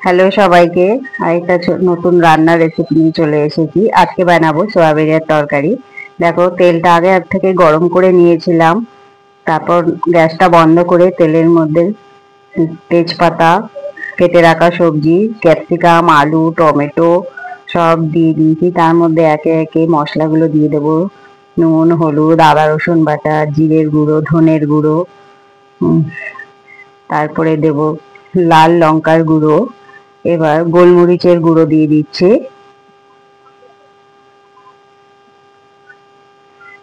Hello সবাইকে, আরেকটা নতুন রান্নার রেসিপি নিয়ে চলে এসেছি। আজকে বানাবো সয়াবিনের তরকারি। দেখো, তেলটা আগে থেকে গরম করে নিয়েছিলাম। তারপর গ্যাসটা বন্ধ করে তেলের মধ্যে তেজপাতা, কেটে রাখা সবজি, ক্যাপসিকাম, আলু, টমেটো সব দিয়ে দিয়েছি। তার মধ্যে একে একে মশলাগুলো দিয়ে দেবো। নুন, হলুদ, আদা রসুন বাটা, জিরের গুঁড়ো, ধনের গুঁড়ো, তারপরে দেব লাল লঙ্কার গুঁড়ো। এবার গোলমরিচের গুঁড়ো দিয়ে দিচ্ছি।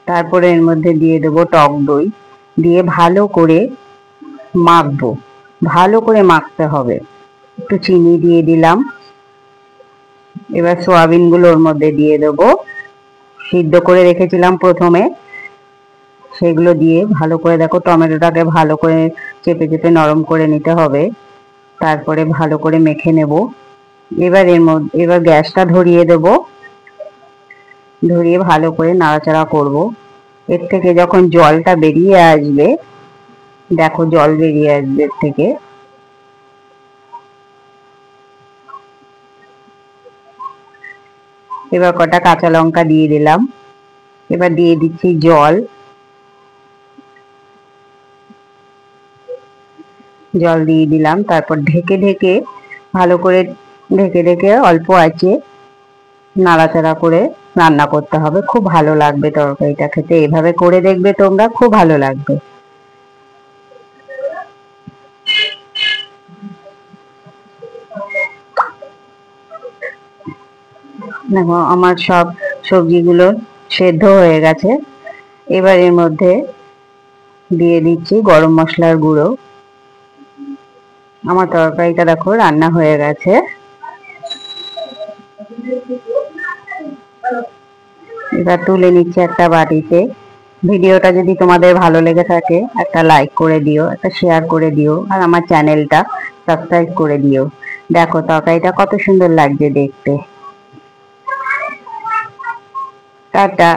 তারপরে এর মধ্যে দিয়ে দেবো টক দই, দিয়ে ভালো করে মাখবো। ভালো করে মাখতে হবে। একটু চিনি দিয়ে দিলাম। এবার সয়াবিন গুলো ওর মধ্যে দিয়ে দেবো। সিদ্ধ করে রেখেছিলাম প্রথমে, সেগুলো দিয়ে ভালো করে, দেখো টমেটোটাকে ভালো করে চেপে চেপে নরম করে নিতে হবে। তারপরে ভালো করে মেখে নেব। এবার গ্যাসটা ধরিয়ে দেব। ধরিয়ে ভালো করে নাড়াচাড়া করব। এর থেকে যখন জলটা বেরিয়ে আসবে, দেখো জল বেরিয়ে আসবে এর থেকে। এবার কটা কাঁচা লঙ্কা দিয়ে দিলাম। এবার দিয়ে দিচ্ছি জল। জল দিয়ে দিলাম। তারপর ঢেকে ঢেকে ভালো করে ঢেকে ঢেকে অল্প আঁচে নাড়াচাড়া করে রান্না করতে হবে। খুব ভালো লাগবে তরকারিটা খেতে। এভাবে করে দেখবে তোমরা, খুব ভালো লাগবে। দেখো আমার সব সবজিগুলো সেদ্ধ হয়ে গেছে। এবার এর মধ্যে দিয়ে দিচ্ছি গরম মশলার গুঁড়ো। আমার তরকারিটা দেখো রান্না হয়ে গেছে। এবার তুলে নিচ্ছি একটা বাটিতে। ভিডিওটা যদি তোমাদের ভালো লেগে থাকে, একটা লাইক করে দিও, একটা শেয়ার করে দিও, আর আমার চ্যানেলটা সাবস্ক্রাইব করে দিও। দেখো তরকারিটা কত সুন্দর লাগছে দেখতে। টাটা।